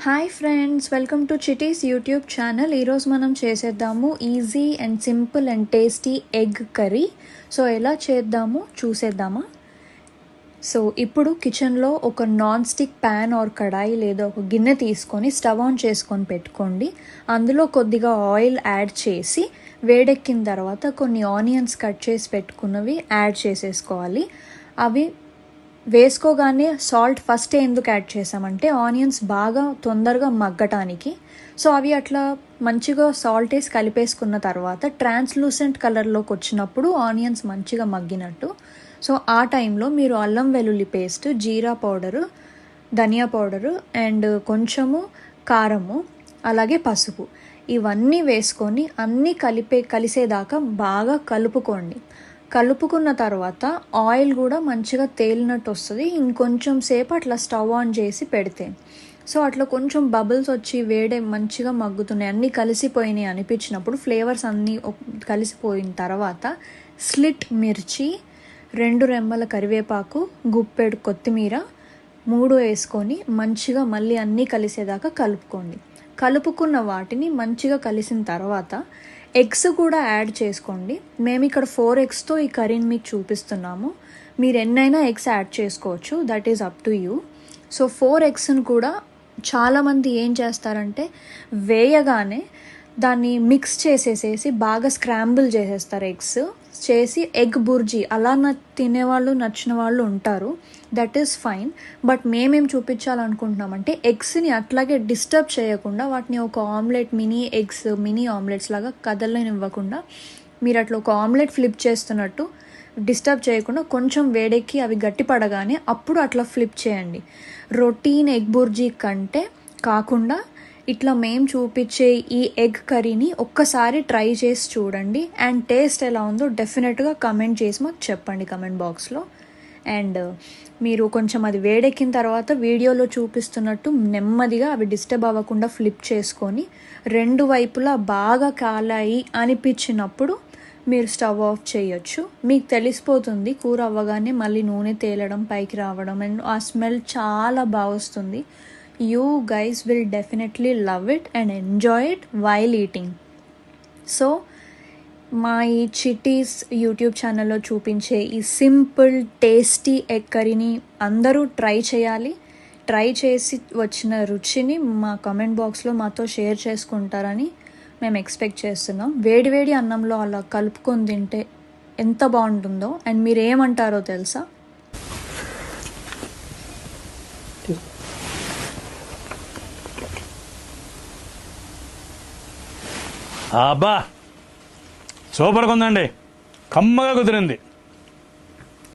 Hi friends, welcome to Chitti's YouTube channel. ఈరోజు మనం చేసేద్దాము easy and simple and tasty egg curry. So ఎలా చేద్దామో చూసేద్దామా. సో ఇప్పుడు కిచెన్లో ఒక నాన్ స్టిక్ ప్యాన్ ఆర్ కడాయి లేదా ఒక గిన్నె తీసుకొని స్టవ్ ఆన్ చేసుకొని పెట్టుకోండి. అందులో కొద్దిగా ఆయిల్ యాడ్ చేసి వేడెక్కిన తర్వాత కొన్ని ఆనియన్స్ కట్ చేసి పెట్టుకున్నవి యాడ్ చేసేసుకోవాలి. అవి వేసుకోగానే సాల్ట్ ఫస్ట్ ఎందుకు యాడ్ చేసామంటే ఆనియన్స్ బాగా తొందరగా మగ్గటానికి. సో అవి అట్లా మంచిగా సాల్ట్ వేసి కలిపేసుకున్న తర్వాత ట్రాన్స్లూసెంట్ కలర్లోకి వచ్చినప్పుడు ఆనియన్స్ మంచిగా మగ్గినట్టు. సో ఆ టైంలో మీరు అల్లం వెల్లుల్లి పేస్ట్, జీరా పౌడరు, ధనియా పౌడరు అండ్ కొంచెము కారము అలాగే పసుపు ఇవన్నీ వేసుకొని అన్నీ కలిసేదాకా బాగా కలుపుకోండి. కలుపుకున్న తర్వాత ఆయిల్ కూడా మంచిగా తేలినట్టు వస్తుంది ఇంకొంచెం సేపు అట్లా స్టవ్ ఆన్ చేసి పెడితే. సో అట్లా కొంచెం బబుల్స్ వచ్చి వేడే మంచిగా మగ్గుతున్నాయి, అన్నీ కలిసిపోయినాయి అనిపించినప్పుడు ఫ్లేవర్స్ అన్నీ కలిసిపోయిన తర్వాత స్లిట్ మిర్చి, 2 రెమ్మల కరివేపాకు, గుప్పెడు కొత్తిమీర 3 వేసుకొని మంచిగా మళ్ళీ అన్నీ కలిసేదాకా కలుపుకోండి. కలుపుకున్న వాటిని మంచిగా కలిసిన తర్వాత ఎగ్స్ కూడా యాడ్ చేసుకోండి. మేము ఇక్కడ 4 ఎగ్స్తో ఈ కర్రీని మీకు చూపిస్తున్నాము. మీరు ఎన్నైనా ఎగ్స్ యాడ్ చేసుకోవచ్చు, that is up to you. So 4 ఎగ్స్ని కూడా చాలామంది ఏం చేస్తారంటే వేయగానే దాన్ని మిక్స్ చేసేసేసి బాగా స్క్రాంబుల్ చేసేస్తారు. ఎగ్స్ చేసి ఎగ్ బుర్జీ అలా తినేవాళ్ళు నచ్చిన వాళ్ళు ఉంటారు, దట్ ఈస్ ఫైన్. బట్ మేమేం చూపించాలనుకుంటున్నామంటే ఎగ్స్ని అట్లాగే డిస్టర్బ్ చేయకుండా వాటిని ఒక ఆమ్లెట్, మినీ ఆమ్లెట్స్ లాగా కదలనివ్వకుండా మీరు అట్లా ఒక ఆమ్లెట్ ఫ్లిప్ చేస్తున్నట్టు డిస్టర్బ్ చేయకుండా కొంచెం వేడెక్కి అవి గట్టిపడగానే అప్పుడు అట్లా ఫ్లిప్ చేయండి. రొటీన్ ఎగ్ బుర్జీ కంటే కాకుండా ఇట్లా మేము చూపించే ఈ ఎగ్ కర్రీని ఒక్కసారి ట్రై చేసి చూడండి అండ్ టేస్ట్ ఎలా ఉందో డెఫినెట్గా కమెంట్ చేసి మాకు చెప్పండి కమెంట్ బాక్స్లో. అండ్ మీరు కొంచెం అది వేడెక్కిన తర్వాత వీడియోలో చూపిస్తున్నట్టు నెమ్మదిగా అవి డిస్టర్బ్ అవ్వకుండా ఫ్లిప్ చేసుకొని 2 వైపులా బాగా కాలాయి అనిపించినప్పుడు మీరు స్టవ్ ఆఫ్ చేయొచ్చు. మీకు తెలిసిపోతుంది కూర అవ్వగానే మళ్ళీ నూనె తేలడం, పైకి రావడం అండ్ ఆ స్మెల్ చాలా బాగా వస్తుంది. You guys will definitely love it and enjoy it while eating. So మా ఈ చిటీస్ యూట్యూబ్ ఛానల్లో చూపించే ఈ సింపుల్ టేస్టీ ఎగ్ కర్రీని అందరూ ట్రై చేయాలి. ట్రై చేసి వచ్చిన రుచిని మా కమెంట్ బాక్స్లో మాతో షేర్ చేసుకుంటారని మేము ఎక్స్పెక్ట్ చేస్తున్నాం. వేడివేడి అన్నంలో అలా కలుపుకొని తింటే ఎంత బాగుంటుందో. అండ్ మీరు ఏమంటారో తెలుసా? అబ్బా సూపర్గా ఉందండి, కమ్మగా కుదిరింది.